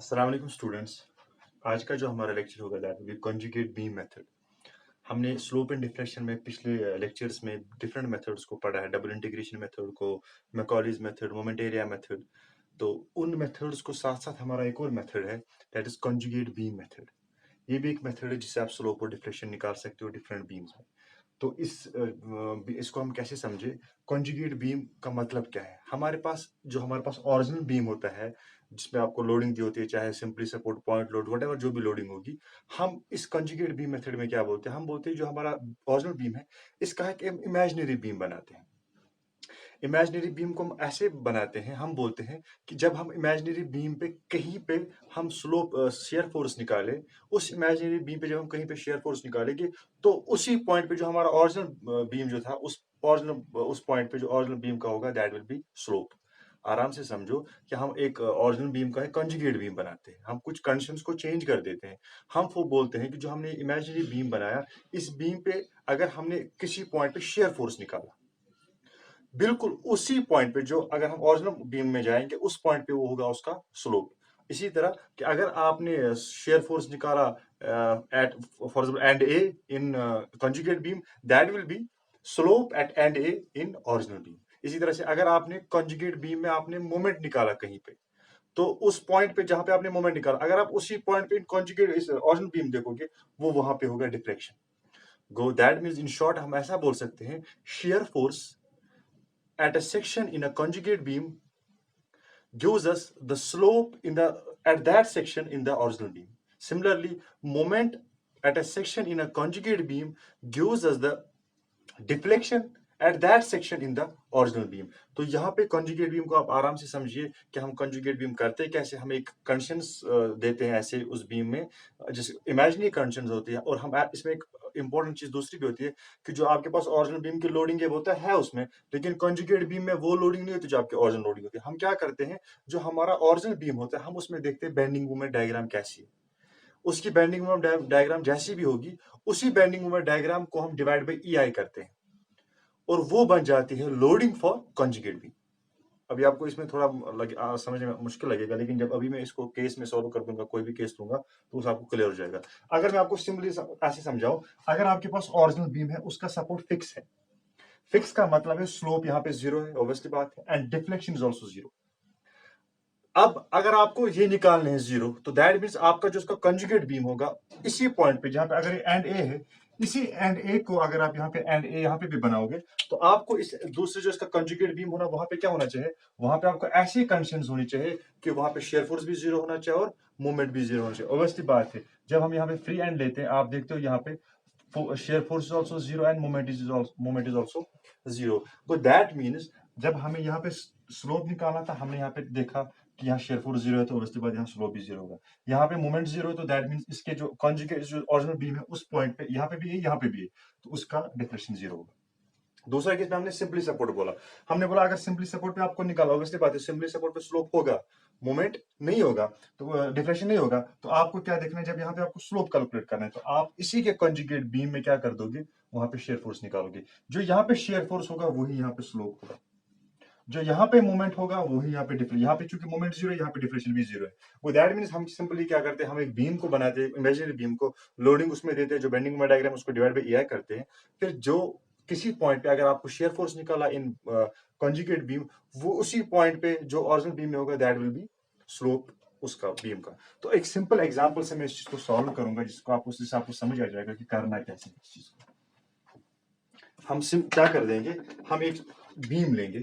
अस्सलाम वालेकुम स्टूडेंट्स। आज का जो हमारा लेक्चर होगा that will B conjugate beam method. हमने स्लोप एंड डिफ्लेक्शन में पिछले लेक्चर्स में डिफरेंट मेथड्स को पढ़ा है, डबल इंटीग्रेशन मेथड को, मैकॉलीज मेथड, मोमेंट एरिया मेथड। तो उन मेथड्स को साथ साथ हमारा एक और मेथड है that is conjugate beam method. ये भी एक मेथड है जिससे आप स्लोप और डिफ्लेक्शन निकाल सकते हो डिफरेंट बीम्स में। तो इसको हम कैसे समझे? कॉन्जुगेट बीम का मतलब क्या है? हमारे पास ओरिजिनल बीम होता है जिसमें आपको लोडिंग दी होती है, चाहे simply support, point load, what जो भी लोडिंग होगी। हम इस कॉन्जुगेट बीम मेथड में क्या बोलते हैं? हम बोलते हैं जो हमारा ओरिजिनल बीम है इसका एक इमेजिनरी बीम बनाते हैं। इमेजिनरी बीम को हम ऐसे बनाते हैं, हम बोलते हैं कि जब हम इमेजिनरी बीम पे कहीं पे हम स्लोप शेयर फोर्स निकाले, उस इमेजिनरी बीम पे जब हम कहीं पे शेयर फोर्स निकालेंगे तो उसी पॉइंट पे जो हमारा ओरिजिनल बीम जो था उस पॉइंट पे जो ओरिजिनल बीम का होगा दैट विल बी स्लोप। आराम से समझो कि हम एक ओरिजिनल बीम का एक कंजुगेट बीम बनाते हैं, हम कुछ कंडीशंस को चेंज कर देते हैं। हम वो बोलते हैं कि जो हमने इमेजिनरी बीम बनाया, इस बीम पे अगर हमने किसी पॉइंट पे शेयर फोर्स निकाला, बिल्कुल उसी पॉइंट पे जो अगर हम ओरिजिनल बीम में जाएंगे उस पॉइंट पे वो होगा उसका स्लोप। इसी तरह कि अगर आपने शेयर फोर्स निकाला at for example end A in conjugate beam, that will be slope at end A in original beam. इसी तरह से अगर आपने कंजुगेट बीम में आपने मोमेंट निकाला कहीं पे, तो उस पॉइंट पे जहां पे आपने मोमेंट निकाला, अगर आप उसी पॉइंट पे कंजुगेट इस ओरिजिनल बीम देखोगे, वो वहां पे होगा deflection. Go that means in short हम ऐसा बोल सकते हैं, shear force at a section in a conjugate beam gives us the slope at that section in the original beam. Similarly, moment at a section in a conjugate beam gives us the deflection at that section in the original beam. तो यहाँ पे conjugate beam को आप आराम से समझिए कि हम conjugate beam करते कैसे। हम एक कंडीशंस देते हैं ऐसे उस बीम में, जैसे इमेजिनरी कंडीशंस होती है, और हम इसमें एक इंपॉर्टेंट चीज दूसरी भी होती है कि जो आपके पास ओरिजिनल बीम की लोडिंग है वो तो है उसमें, लेकिन कंजुगेट बीम में वो लोडिंग नहीं होती जो आपके ओरिजिनल लोडिंग होती है। हम क्या करते हैं, जो हमारा ओरिजिनल बीम होता है हम उसमें देखते हैं बेंडिंग मोमेंट डायग्राम कैसी है। उसकी बेंडिंग मोमेंट डायग्राम जैसी भी होगी, उसी बेंडिंग मोमेंट डायग्राम को हम डिवाइड बाई ई आई करते हैं और वो बन जाती है लोडिंग फॉर कंजुगेट बीम। अभी आपको इसमें थोड़ा समझने में मुश्किल लगेगा, लेकिन जब अभी मैं इसको केस में सॉल्व कर दूंगा, कोई भी केस दूंगा तो उस आपको क्लियर हो जाएगा। अगर मैं आपको सिंपली ऐसे समझाऊं, अगर आपके पास ओरिजिनल बीम है उसका सपोर्ट फिक्स है, फिक्स का मतलब है स्लोप यहाँ पे जीरो है, ऑब्वियसली बात है, and deflection is also zero. अब अगर आपको ये निकालने हैं जीरो, तो दैट मीन्स आपका जो उसका कंजुगेट बीम होगा इसी पॉइंट पे जहां पे अगर एंड ए है, इसी एंड ए को अगर आप यहाँ पे एंड ए यहाँ पे भी बनाओगे, तो आपको इस दूसरे जो इसका कंजुगेट बीम होना, वहां पे क्या होना चाहिए? वहां पे आपको ऐसी कंडीशंस होनी चाहिए कि वहां पे शेयर फोर्स भी जीरो होना चाहिए और मूवमेंट भी जीरो होना चाहिए। ऑब्वियसली बात है, जब हम यहाँ पे फ्री एंड लेते हैं, आप देखते हो यहाँ पे shear force is also zero and movement is also zero. तो दैट मीन्स जब हमें यहाँ पे स्लोप निकालना था, हमने यहाँ पे देखा कि यहाँ शेयर फोर्स जीरो है, तो उसके बाद यहाँ स्लोप भी जीरो होगा। यहाँ पे मोमेंट जीरो है, तो दैट मीन्स इसके जो कॉन्जुगेट जो ओरिजिनल बीम है उस पॉइंट पे यहाँ पे भी है, यहाँ पे भी है, तो उसका डिफ्लेक्शन जीरो होगा। दूसरा केस में हमने सिंपली सपोर्ट बोला। हमने बोला अगर सिंपली सपोर्ट पे आपको निकाला, ऑब्वियसली बात है सिंपली सपोर्ट पे स्लोप होगा, मोमेंट नहीं होगा, तो डिफ्लेक्शन नहीं होगा। तो आपको क्या देखना है, जब यहाँ पे आपको स्लोप कैलकुलेट करना है, तो आप इसी के कंजुगेट बीम में क्या कर दोगे, वहां पे शेयर फोर्स निकालोगे। जो यहाँ पे शेयर फोर्स होगा वही यहाँ पे स्लोप होगा, जो यहाँ पे मोमेंट होगा वही यहाँ पे डिफ्लेक्शन। यहाँ पे चूंकि मोमेंट जीरो है, यहाँ पे डिफ्लेक्शन भी जीरो है। वो दैट मींस हम सिंपली क्या करते हैं, हम एक बीम को बनाते हैं, इमेजिनरी बीम को लोडिंग उसमें देते हैं, जो बेंडिंग मोमेंट डायग्राम उसको डिवाइड बाय एआई करते हैं। फिर जो किसी पॉइंट पे अगर आपको शेयर फोर्स निकाला इन कंजुगेट बीम, वो उसी पॉइंट पे जो ओरिजिनल बीम में होगा दैट विल बी स्लोप उसका बीम का। तो एक सिंपल एग्जांपल से मैं इस चीज को सॉल्व करूंगा, जिसको आप उससे आपको समझ आ जाएगा कि करना कैसे इस चीज को। हम क्या कर देंगे, हम एक बीम लेंगे,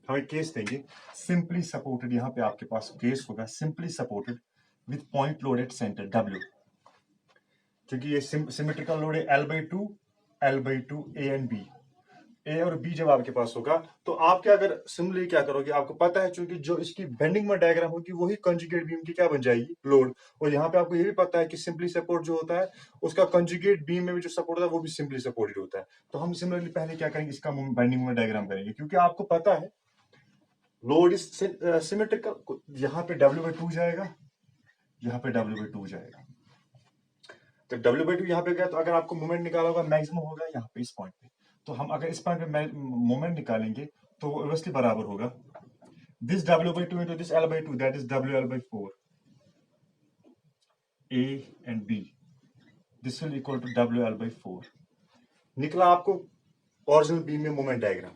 हम एक केस देंगे सिंपली सपोर्टेड। यहां पे आपके पास केस होगा simply supported with point load at centre W, क्योंकि ये सिमेट्रिकल लोड है L/2 ए एंड बी। ए और बी जब आपके पास होगा, तो आप क्या अगर सिंपली क्या करोगे, आपको पता है चूंकि जो इसकी बेंडिंग में डायग्राम होगी वही कंजुगेट बीम की क्या बन जाएगी, लोड। और यहाँ पे आपको ये भी पता है कि सिंपली सपोर्ट जो होता है उसका कंजुगेट बीम में भी जो सपोर्ट होता है वो भी सिंपली सपोर्टेड होता है। तो हम सिमिलरली पहले क्या करेंगे, इसका बेंडिंग में डायग्राम करेंगे, क्योंकि आपको पता है लोड इज सिमेट्रिकल। यहाँ पे W/2 जाएगा, यहाँ पे W/2 जाएगा। तो W/2 यहाँ पे गया, तो अगर आपको मोमेंट निकाला होगा मैक्सिमम होगा यहाँ पे इस पॉइंट पे। तो हम अगर इस पॉइंट पे मोमेंट निकालेंगे तो वो ऑब्वियसली बराबर होगा this W/2 into this L/2, that is WL/4। A and B. This will equal to WL/4. निकला आपको ओरिजिनल बीम में मोमेंट डायग्राम।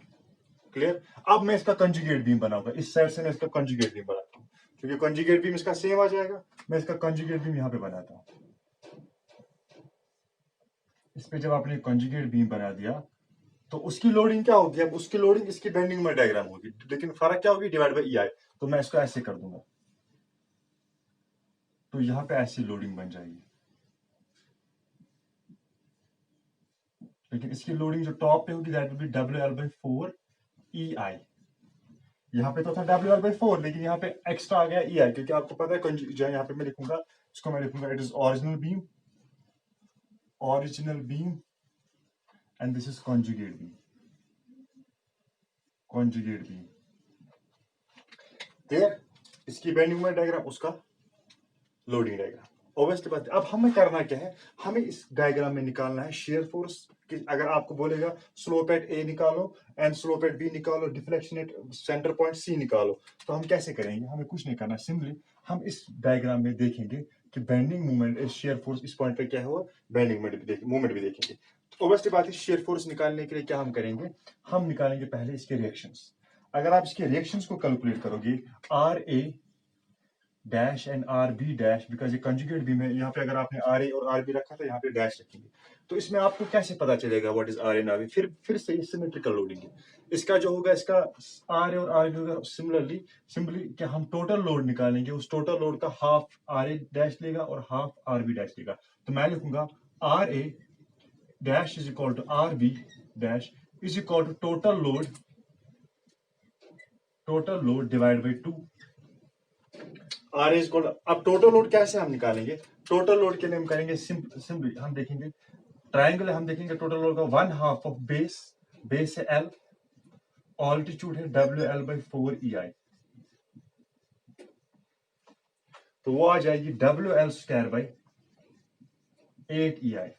क्लियर? अब मैं इसका कंजुगेट बीम बनाऊंगा, इस साइड से मैं इसका कंजुगेट बीम बनाता हूँ, क्योंकि कंजुगेट बीम इसका सेम आ जाएगा। मैं इसका कंजुगेट बीम यहाँ पे बनाता हूँ। इस पे जब आपने कंजुगेट बीम बना दिया तो उसकी लोडिंग क्या होगी? अब उसकी लोडिंग इसकी बेंडिंग में डायग्राम होगी, लेकिन फर्क क्या होगी? Divide by EI। तो मैं इसको ऐसे कर दूंगा, तो यहाँ पे ऐसी लोडिंग बन जाएगी, लेकिन इसकी लोडिंग जो टॉप पे होगी that will B WL/4 EI। यहाँ पे तो था WL/4, लेकिन यहाँ पे एक्स्ट्रा आ गया EI, क्योंकि आपको पता है जो यहाँ पे मैं लिखूंगा, इसको मैं लिखूंगा it is original beam and this is conjugate beam। Clear? इसकी बेंडिंग मोमेंट डायग्राम, उसका लोडिंग डायग्राम। ऑब्वियसली बात है। अब हमें करना क्या है? हमें इस डायग्राम में निकालना है शेयर फोर्स। अगर आपको बोलेगा स्लोप एट A निकालो एंड स्लोप एट B निकालो, deflection at centre point C निकालो, तो हम कैसे करेंगे? हमें कुछ नहीं करना, सिंपली हम इस डायग्राम में देखेंगे कि बेंडिंग मोमेंट, शेयर फोर्स इस पॉइंट पे क्या है, वो बेंडिंग मोमेंट भी देखेंगे। तो ऑब्वियसली बात है, शेयर फोर्स निकालने के लिए क्या हम करेंगे? हम निकालेंगे पहले इसके रिएक्शंस। अगर आप इसके रिएक्शंस को कैलकुलेट करोगे, RA dash and RB dash, because ये कंजुगेट बीम है, यहाँ पे अगर आपने RA और RB रखा तो यहाँ पे डैश रखेंगे, तो इसमें आपको कैसे पता चलेगा what is RA and RB? फिर से सिमेट्रिकल लोडिंग है। इसका जो होगा, इसका RA और RB होगा सिंपली कि हम टोटल लोड निकालेंगे, उस टोटल लोड का हाफ RA डैश लेगा और हाफ RB डैश लेगा। तो मैं लिखूंगा RA dash is equal to RB dash is equal to total load divide by 2। RA is equal, अब टोटल लोड कैसे हम निकालेंगे? टोटल लोड के लिए हम करेंगे सिंपली हम देखेंगे ट्रायंगल है, हम देखेंगे टोटल लोड का 1/2 ऑफ बेस है L, ऑल्टीट्यूड है WL/4 EI, तो वो आ जाएगी WL² 8 EI।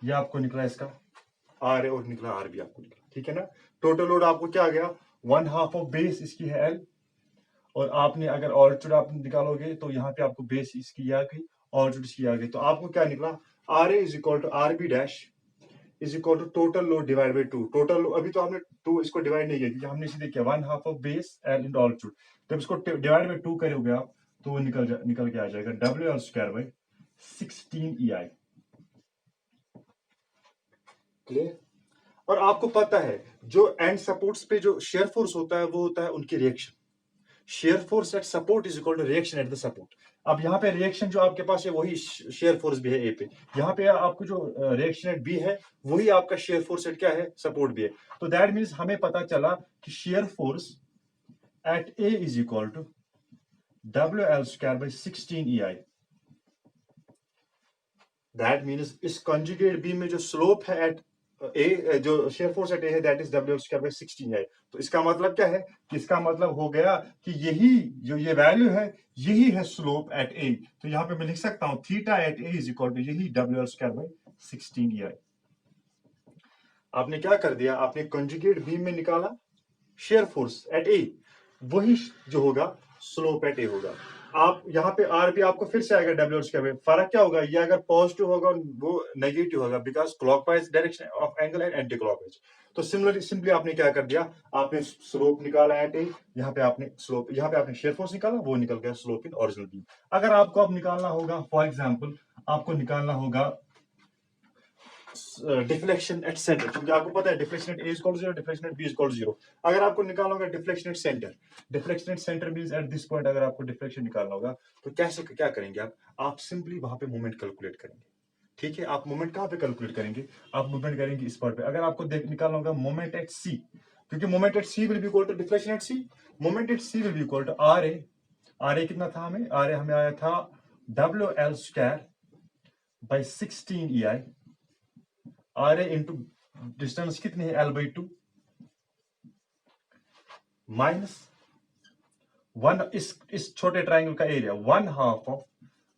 ये आपको निकला इसका RA और निकला RB आपको निकला, ठीक है ना? टोटल लोड आपको क्या आ गया? 1/2 ऑफ बेस इसकी है L, और आपने अगर ऑल्टीट्यूड आप निकालोगे तो यहाँ पे आपको बेस इसकी आ गई, ऑल्टीट्यूड इसकी आ गई, तो आपको क्या निकला? RA is equal to RB dash is equal to total load divide by 2। Total अभी तो हमने 2 इसको डिवाइड नहीं किया, क्योंकि हमने सीधे किया 1/2 of base L in altitude. जब इसको डिवाइड बाई 2 करोगे आप, तो वो निकल के आ जाएगा WL² 16 EI। क्लियर? और आपको पता है जो एंड सपोर्ट्स पे जो शेयर फोर्स होता है, वो होता है उनकी reaction. Shear force at support is equal to reaction at the support. अब यहाँ पे रिएक्शन जो आपके पास है वही शेयर फोर्स भी है ए पे, यहाँ पे आपको जो रिएक्शन एट बी है वही आपका शेयर फोर्स एट क्या है, सपोर्ट भी है। तो दैट मीन्स हमें पता चला कि shear force at A is equal to WL² 16 EI। That means इस कंजुगेट बीम में जो स्लोप है एट ए, जो शेयर फोर्स एट ए है, दैट इज WL² 16 EI। तो इसका मतलब क्या है? कि इसका मतलब हो गया कि यही जो ये वैल्यू है, यही है स्लोप एट ए। तो यहाँ पे मैं लिख सकता हूँ theta at A is equal to यही WL² 16 EI। आपने क्या कर दिया? आपने कंजुगेट बीम में निकाला शेयर फोर्स एट ए, वही जो होगा स्लोप एट ए होगा। आप यहाँ पे RB आपको फिर से आएगा WL²। फर्क क्या होगा? ये अगर पॉजिटिव होगा वो नेगेटिव होगा, because clockwise direction of angle and anti clockwise. तो सिंपली आपने क्या कर दिया? आपने स्लोप निकाला एट ए, यहाँ पे आपने शेयर फोर्स निकाला, वो निकल गया स्लोप इन ओरिजिनल बीम। अगर आपको अब निकालना होगा, फॉर एग्जाम्पल आपको निकालना होगा डिफ्लेक्शन एट सेंटर, क्योंकि आपको पता है deflection at A is equal to 0, deflection at B is equal to 0। अगर आपको निकालना होगा deflection at center means at this point, अगर आपको डिफ्लेक्शन निकालना होगा तो क्या करेंगे आप सिंपली वहां पे मोमेंट कैलकुलेट करेंगे। ठीक है? आप मोमेंट कहां पे कैलकुलेट करेंगे? आप मोमेंट करेंगे इस पॉइंट पे। अगर आपको निकालना होगा मोमेंट एट C, क्योंकि moment at C will be equal to deflection at C, moment at C will be equal to RA कितना था हमें? RA हमें आया था WL² 16 EI। RA into distance कितनी है? L/2 माइनस 1 इस छोटे ट्राइंगल का एरिया 1/2 ऑफ,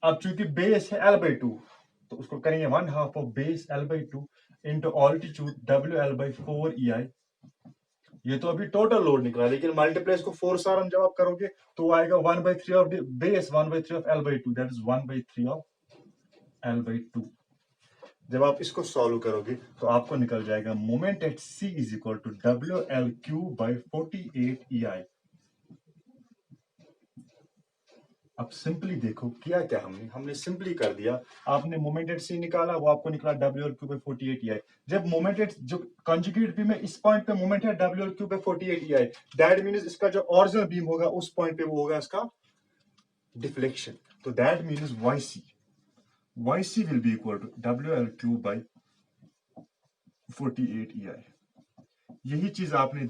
अब चूंकि बेस है L/2 तो उसको करेंगे 1/2 of base L/2 into altitude WL/4 EI ये तो अभी टोटल लोड निकला, लेकिन मल्टीप्लाई इसको 4 से हम जब आप करोगे तो आएगा 1/3 of base 1/3 of L/2, that is 1/3 of L/2। जब आप इसको सॉल्व करोगे तो आपको निकल जाएगा moment at C is equal to WL3/48 EI। अब सिंपली देखो किया क्या हमने सिंपली कर दिया। आपने मोमेंट एट सी निकाला, वो आपको निकला WL3/48 EI। जब मोमेंट एट जो कंजुगेट बीम है, इस पॉइंट पे मोमेंट है WL3/48 EI, दैट मींस इसका जो ओरिजिनल बीम होगा उस पॉइंट पे वो होगा इसका डिफ्लेक्शन। तो that means YC will be equal to WL3/48 EI। यही चीज आपने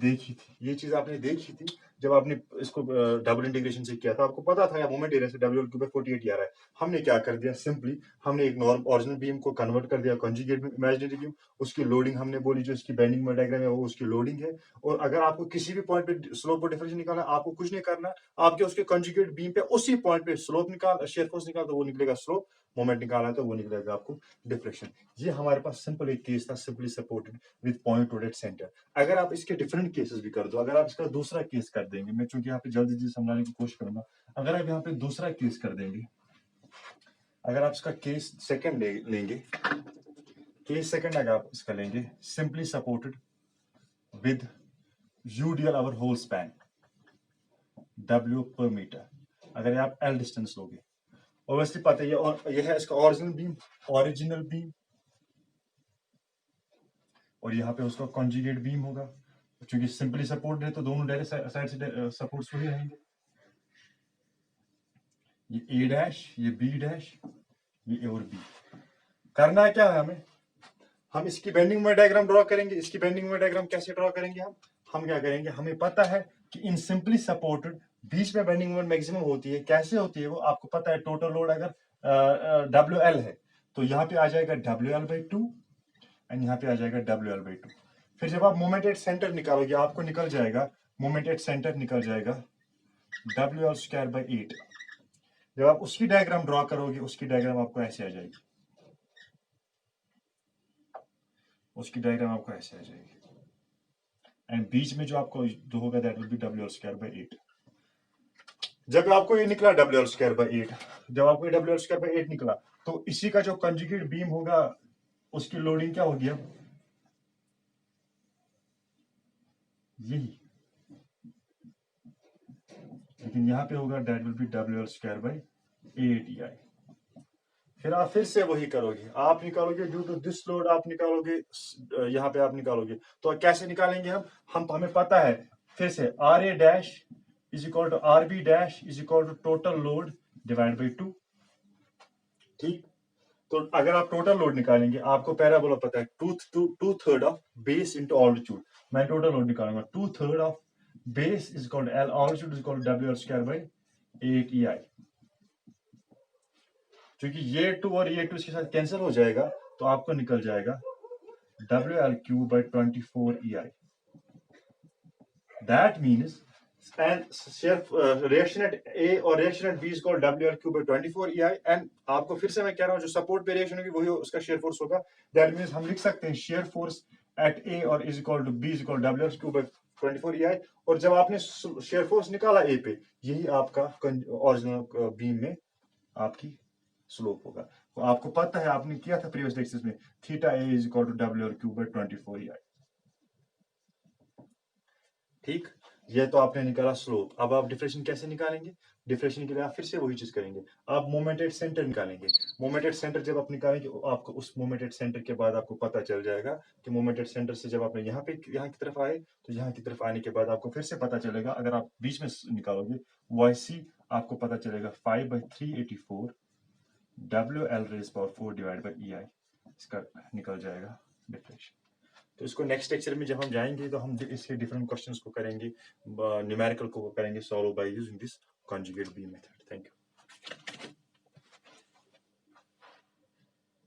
देखी थी, जब आपने इसको डबल इंटीग्रेशन से किया था। आपको पता था या मोमेंट एरिया से WL3/48 आ रहा है। हमने क्या कर दिया, सिंपली हमने एक नॉर्मल ओरिजिनल बीम को कन्वर्ट कर दिया कंजुगेट में, इमेजिनरी बीम। उसकी लोडिंग हमने बोली, जो इसकी बेंडिंग में डायग्राम है वो उसकी लोडिंग है। और अगर आपको किसी भी पॉइंट पे स्लोप और डिफरेंस निकालना, आपको कुछ नहीं करना, आपके उसके कंजुगेट बीम पे उसी पॉइंट पे स्लोप निकाल, शेयर फोर्स निकाल तो वो निकलेगा स्लोप, मोमेंट निकालना तो वो निकलेगा आपको डिफ्लेक्शन। ये हमारे पास सिंपल एक केस था, simply supported with point two date centre. अगर आप इसके डिफरेंट केसेस भी कर दो, अगर आप इसका दूसरा केस कर देंगे, मैं चूंकि यहाँ पे जल्दी जल्दी समझाने की कोशिश करूंगा। अगर आप यहाँ पे दूसरा केस कर देंगे, अगर आप इसका केस सेकंड लेंगे, केस सेकंड अगर आप इसका लेंगे, simply supported with UDL over whole span W per metre. अगर आप L डिस्टेंस लोगे, ऑब्वियसली पता है ये है इसका ओरिजिनल बीम और यहाँ पे उसका कॉन्जुगेट बीम होगा। क्योंकि सिंपली सपोर्ट है तो दोनों डायरेक्ट साइड से सपोर्ट्स वही रहेंगे। ये A डैश, ये B डैश, ये A और B। करना है क्या है हमें, हम इसकी बेंडिंग में डायग्राम ड्रॉ करेंगे। इसकी बेंडिंग में डायग्राम कैसे ड्रॉ करेंगे, हम क्या करेंगे, हमें पता है कि इन सिंपली सपोर्टेड बीच में बेंडिंग मोमेंट मैक्सिमम होती है। कैसे होती है वो आपको पता है। टोटल लोड अगर WL है तो यहाँ पे आ जाएगा WL/2 एंड यहाँ पे आ जाएगा WL/2। फिर जब आप मोमेंट एट सेंटर निकालोगे, आपको निकल जाएगा मोमेंट एट सेंटर निकल जाएगा WL²/8। जब आप उसकी डायग्राम ड्रॉ करोगे, उसकी डायग्राम आपको ऐसे आ जाएगी, एंड बीच में जो आपको जो होगा दैट विल बी WL²/8। जब आपको ये निकला WL²/8, निकला तो इसी का जो कंजुगेट बीम होगा उसकी लोडिंग क्या होगी, अब यही, लेकिन यहाँ पे होगा that will B WL²/8 EI। फिर आप फिर से वही करोगे, आप निकालोगे ड्यू टू दिस लोड, आप निकालोगे यहाँ पे आप निकालोगे। तो कैसे निकालेंगे हम हमें पता है। फिर से RA dash is equal to RB dash is equal to total load divide by 2। ठीक, तो अगर आप टोटल लोड निकालेंगे, आपको पैराबोला पता है, two third of base into altitude. मैं टोटल लोड निकालूंगा, 2/3 of base is equal to L, altitude is equal to WL²/8 EI। क्योंकि ये 2 और ये 2 इसके साथ कैंसिल हो जाएगा तो आपको निकल जाएगा WL3/24 EI। That means reaction at A और reaction at B is called WL3/24 EI। And आपको फिर से मैं कह रहा हूँ, जो सपोर्ट पे रिएक्शन होगी वही उसका शेयर फोर्स होगा। दैट मीन्स हम लिख सकते हैं शेयर फोर्स एट A और is equal to B is equal to WL3/24 EI। और जब आपने शेयर फोर्स निकाला A पे, यही आपका ओरिजिनल बीम में आपकी स्लोप होगा। तो आपको पता है, आपने किया था प्रीवियस लेक्चर्स में, theta A is equal to WL3/24 EI। ठीक, ये तो आपने निकाला स्लोप। अब आप डिफ्लेक्शन कैसे निकालेंगे, डिफ्लेक्शन के लिए आप फिर से वही चीज करेंगे, आप मोमेंट एट सेंटर निकालेंगे। मोमेंट एट सेंटर जब आप निकालेंगे, आपको उस मोमेंट एट सेंटर के बाद आपको पता चल जाएगा कि मोमेंट एट सेंटर से जब आपने यहाँ की तरफ आए, तो यहाँ की तरफ आने के बाद आपको फिर से पता चलेगा, अगर आप बीच में निकालोगे YC, आपको पता चलेगा 5/384 WL⁻⁴ डिवाइड बाई EI, इसका निकल जाएगा डिफ्लेक्शन। तो इसको नेक्स्ट लेक्चर में जब हम जाएंगे तो हम इसके डिफरेंट क्वेश्चंस को करेंगे, न्यूमेरिकल को करेंगे solve by using this conjugate beam method. Thank you.